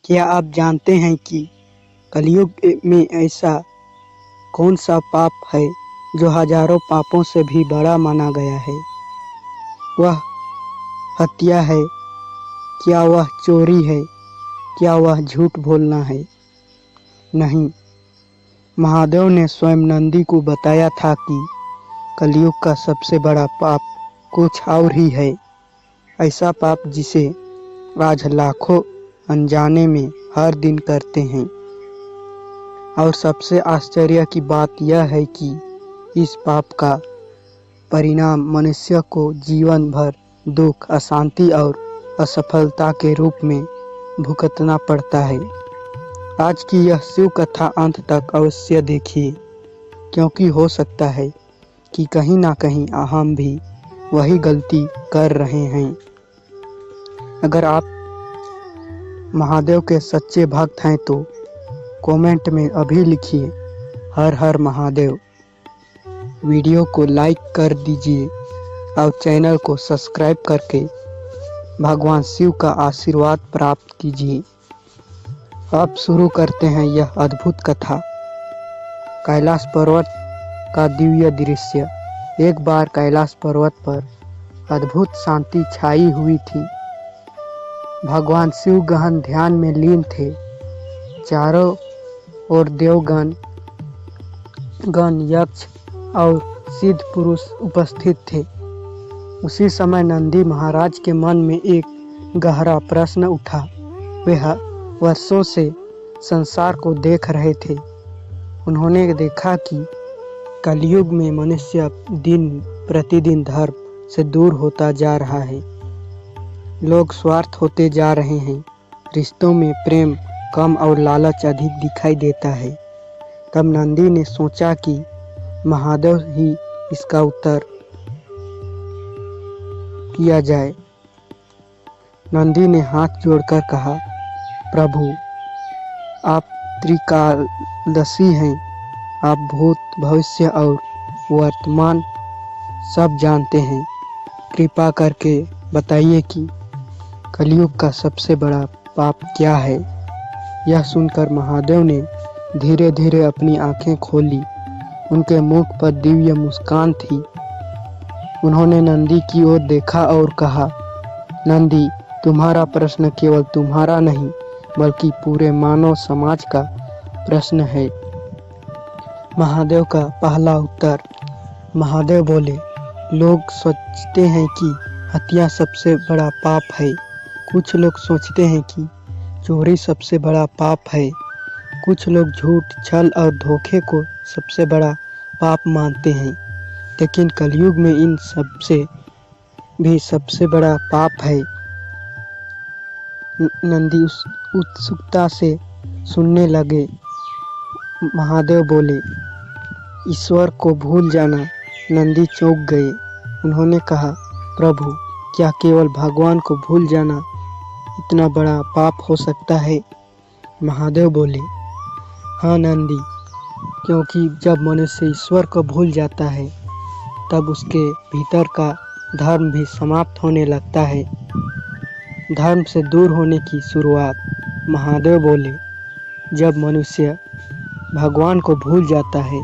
क्या आप जानते हैं कि कलयुग में ऐसा कौन सा पाप है जो हजारों पापों से भी बड़ा माना गया है? वह हत्या है? क्या वह चोरी है? क्या वह झूठ बोलना है? नहीं, महादेव ने स्वयं नंदी को बताया था कि कलयुग का सबसे बड़ा पाप कुछ और ही है। ऐसा पाप जिसे आज लाखों अनजाने में हर दिन करते हैं। और सबसे आश्चर्य की बात यह है कि इस पाप का परिणाम मनुष्य को जीवन भर दुख, अशांति और असफलता के रूप में भुगतना पड़ता है। आज की यह शिव कथा अंत तक अवश्य देखिए, क्योंकि हो सकता है कि कहीं ना कहीं हम भी वही गलती कर रहे हैं। अगर आप महादेव के सच्चे भक्त हैं तो कमेंट में अभी लिखिए हर हर महादेव। वीडियो को लाइक कर दीजिए और चैनल को सब्सक्राइब करके भगवान शिव का आशीर्वाद प्राप्त कीजिए। अब शुरू करते हैं यह अद्भुत कथा। कैलाश पर्वत का दिव्य दृश्य। एक बार कैलाश पर्वत पर अद्भुत शांति छाई हुई थी। भगवान शिव गहन ध्यान में लीन थे। चारों ओर देवगण, यक्ष और सिद्ध पुरुष उपस्थित थे। उसी समय नंदी महाराज के मन में एक गहरा प्रश्न उठा। वे वर्षों से संसार को देख रहे थे। उन्होंने देखा कि कलयुग में मनुष्य दिन प्रतिदिन धर्म से दूर होता जा रहा है। लोग स्वार्थ होते जा रहे हैं। रिश्तों में प्रेम कम और लालच अधिक दिखाई देता है। तब नंदी ने सोचा कि महादेव ही इसका उत्तर किया जाए। नंदी ने हाथ जोड़कर कहा, प्रभु, आप त्रिकालदर्शी हैं। आप भूत, भविष्य और वर्तमान सब जानते हैं। कृपा करके बताइए कि कलयुग का सबसे बड़ा पाप क्या है। यह सुनकर महादेव ने धीरे धीरे अपनी आंखें खोली। उनके मुख पर दिव्य मुस्कान थी। उन्होंने नंदी की ओर देखा और कहा, नंदी, तुम्हारा प्रश्न केवल तुम्हारा नहीं बल्कि पूरे मानव समाज का प्रश्न है। महादेव का पहला उत्तर। महादेव बोले, लोग सोचते हैं कि हत्या सबसे बड़ा पाप है। कुछ लोग सोचते हैं कि चोरी सबसे बड़ा पाप है। कुछ लोग झूठ, छल और धोखे को सबसे बड़ा पाप मानते हैं। लेकिन कलयुग में इन सबसे भी सबसे बड़ा पाप है। नंदी उत्सुकता से सुनने लगे। महादेव बोले, ईश्वर को भूल जाना। नंदी चौंक गए। उन्होंने कहा, प्रभु, क्या केवल भगवान को भूल जाना इतना बड़ा पाप हो सकता है? महादेव बोले, हाँ नंदी, क्योंकि जब मनुष्य ईश्वर को भूल जाता है तब उसके भीतर का धर्म भी समाप्त होने लगता है। धर्म से दूर होने की शुरुआत। महादेव बोले, जब मनुष्य भगवान को भूल जाता है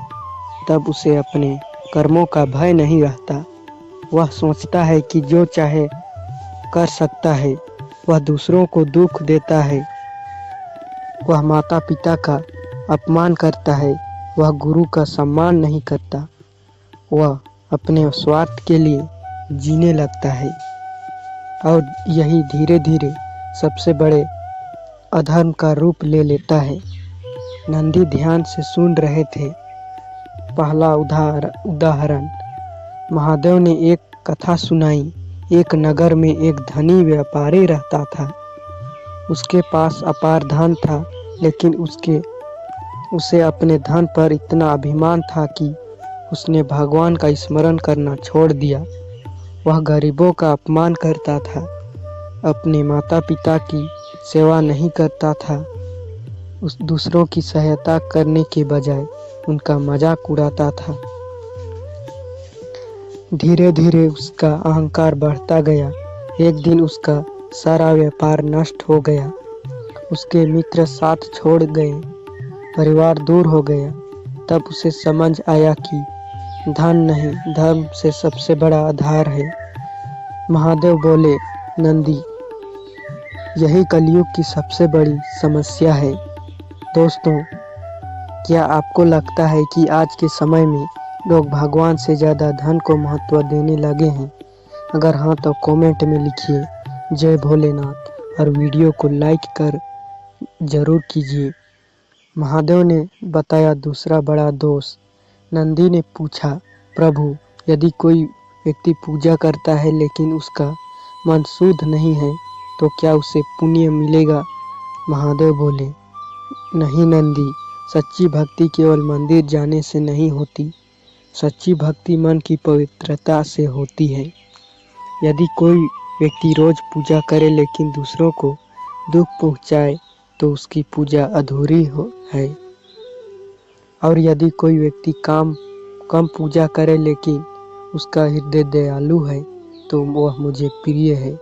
तब उसे अपने कर्मों का भय नहीं रहता। वह सोचता है कि जो चाहे कर सकता है। वह दूसरों को दुख देता है। वह माता पिता का अपमान करता है। वह गुरु का सम्मान नहीं करता। वह अपने स्वार्थ के लिए जीने लगता है। और यही धीरे धीरे सबसे बड़े अधर्म का रूप ले लेता है। नंदी ध्यान से सुन रहे थे। पहला उदाहरण। महादेव ने एक कथा सुनाई। एक नगर में एक धनी व्यापारी रहता था। उसके पास अपार धन था, लेकिन उसे अपने धन पर इतना अभिमान था कि उसने भगवान का स्मरण करना छोड़ दिया। वह गरीबों का अपमान करता था, अपने माता पिता की सेवा नहीं करता था। उस दूसरों की सहायता करने के बजाय उनका मजाक उड़ाता था। धीरे धीरे उसका अहंकार बढ़ता गया। एक दिन उसका सारा व्यापार नष्ट हो गया। उसके मित्र साथ छोड़ गए, परिवार दूर हो गया, तब उसे समझ आया कि धन नहीं, धर्म से सबसे बड़ा आधार है। महादेव बोले, नंदी, यही कलयुग की सबसे बड़ी समस्या है। दोस्तों, क्या आपको लगता है कि आज के समय में लोग भगवान से ज़्यादा धन को महत्व देने लगे हैं? अगर हाँ तो कमेंट में लिखिए जय भोलेनाथ और वीडियो को लाइक कर जरूर कीजिए। महादेव ने बताया दूसरा बड़ा दोष। नंदी ने पूछा, प्रभु, यदि कोई व्यक्ति पूजा करता है लेकिन उसका मन शुद्ध नहीं है तो क्या उसे पुण्य मिलेगा? महादेव बोले, नहीं नंदी, सच्ची भक्ति केवल मंदिर जाने से नहीं होती। सच्ची भक्ति मन की पवित्रता से होती है। यदि कोई व्यक्ति रोज पूजा करे लेकिन दूसरों को दुख पहुंचाए तो उसकी पूजा अधूरी है। और यदि कोई व्यक्ति कम पूजा करे लेकिन उसका हृदय दयालु है तो वह मुझे प्रिय है।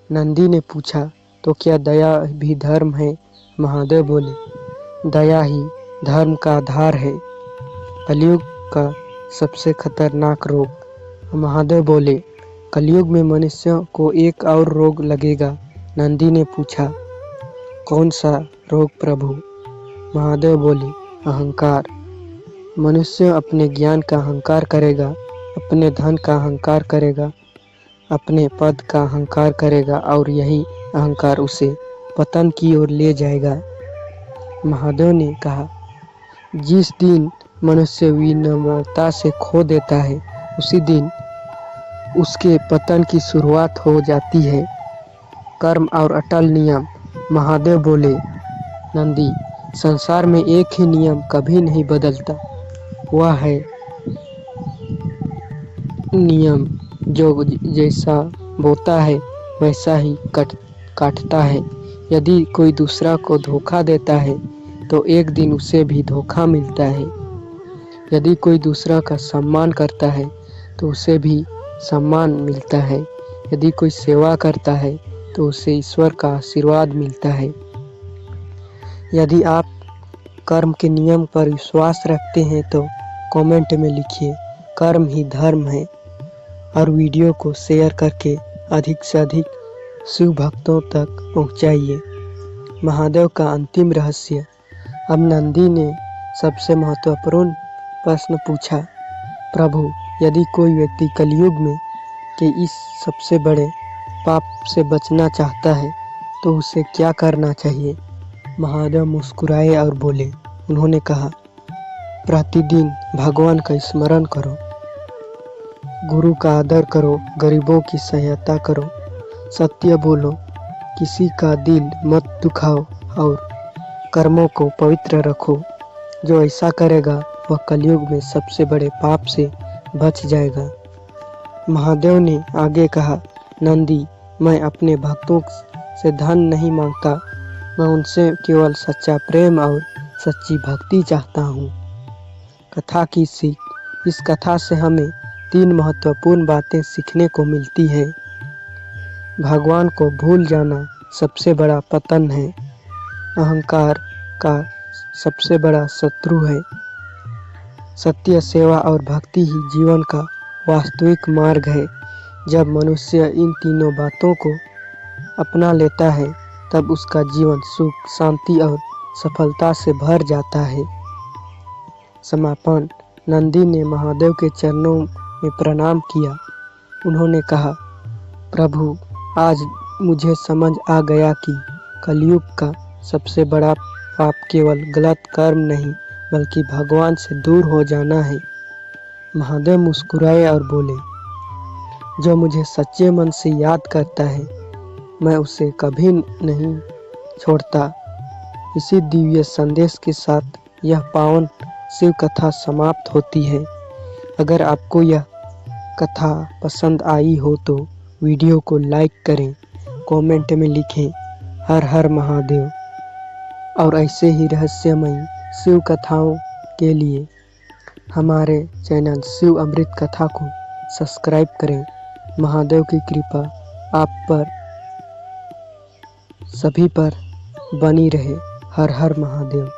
नंदी ने पूछा, तो क्या दया भी धर्म है? महादेव बोले, दया ही धर्म का आधार है। कलयुग का सबसे खतरनाक रोग। महादेव बोले, कलयुग में मनुष्यों को एक और रोग लगेगा। नंदी ने पूछा, कौन सा रोग प्रभु? महादेव बोले, अहंकार। मनुष्य अपने ज्ञान का अहंकार करेगा, अपने धन का अहंकार करेगा, अपने पद का अहंकार करेगा और यही अहंकार उसे पतन की ओर ले जाएगा। महादेव ने कहा, जिस दिन मनुष्य विनम्रता से खो देता है उसी दिन उसके पतन की शुरुआत हो जाती है। कर्म और अटल नियम। महादेव बोले, नंदी, संसार में एक ही नियम कभी नहीं बदलता, वह है नियम जो जैसा बोता है वैसा ही काटता है। यदि कोई दूसरा को धोखा देता है तो एक दिन उसे भी धोखा मिलता है। यदि कोई दूसरा का सम्मान करता है तो उसे भी सम्मान मिलता है। यदि कोई सेवा करता है तो उसे ईश्वर का आशीर्वाद मिलता है। यदि आप कर्म के नियम पर विश्वास रखते हैं तो कमेंट में लिखिए, कर्म ही धर्म है, और वीडियो को शेयर करके अधिक से अधिक शिव भक्तों तक पहुंचाइए। महादेव का अंतिम रहस्य। अब नंदी ने सबसे महत्वपूर्ण प्रश्न पूछा, प्रभु, यदि कोई व्यक्ति कलयुग में के इस सबसे बड़े पाप से बचना चाहता है तो उसे क्या करना चाहिए? महादेव मुस्कुराए और बोले, उन्होंने कहा, प्रतिदिन भगवान का स्मरण करो, गुरु का आदर करो, गरीबों की सहायता करो, सत्य बोलो, किसी का दिल मत दुखाओ और कर्मों को पवित्र रखो। जो ऐसा करेगा वह कलयुग में सबसे बड़े पाप से बच जाएगा। महादेव ने आगे कहा, नंदी, मैं अपने भक्तों से धन नहीं मांगता, मैं उनसे केवल सच्चा प्रेम और सच्ची भक्ति चाहता हूँ। कथा की सीख। इस कथा से हमें 3 महत्वपूर्ण बातें सीखने को मिलती है। भगवान को भूल जाना सबसे बड़ा पतन है। अहंकार का सबसे बड़ा शत्रु है। सत्य, सेवा और भक्ति ही जीवन का वास्तविक मार्ग है। जब मनुष्य इन तीनों बातों को अपना लेता है तब उसका जीवन सुख, शांति और सफलता से भर जाता है। समापन। नंदी ने महादेव के चरणों में प्रणाम किया। उन्होंने कहा, प्रभु, आज मुझे समझ आ गया कि कलयुग का सबसे बड़ा पाप केवल गलत कर्म नहीं बल्कि भगवान से दूर हो जाना है। महादेव मुस्कुराए और बोले, जो मुझे सच्चे मन से याद करता है मैं उसे कभी नहीं छोड़ता। इसी दिव्य संदेश के साथ यह पावन शिव कथा समाप्त होती है। अगर आपको यह कथा पसंद आई हो तो वीडियो को लाइक करें, कमेंट में लिखें हर हर महादेव, और ऐसे ही रहस्यमयी शिव कथाओं के लिए हमारे चैनल शिव अमृत कथा को सब्सक्राइब करें। महादेव की कृपा आप पर सभी पर बनी रहे। हर हर महादेव।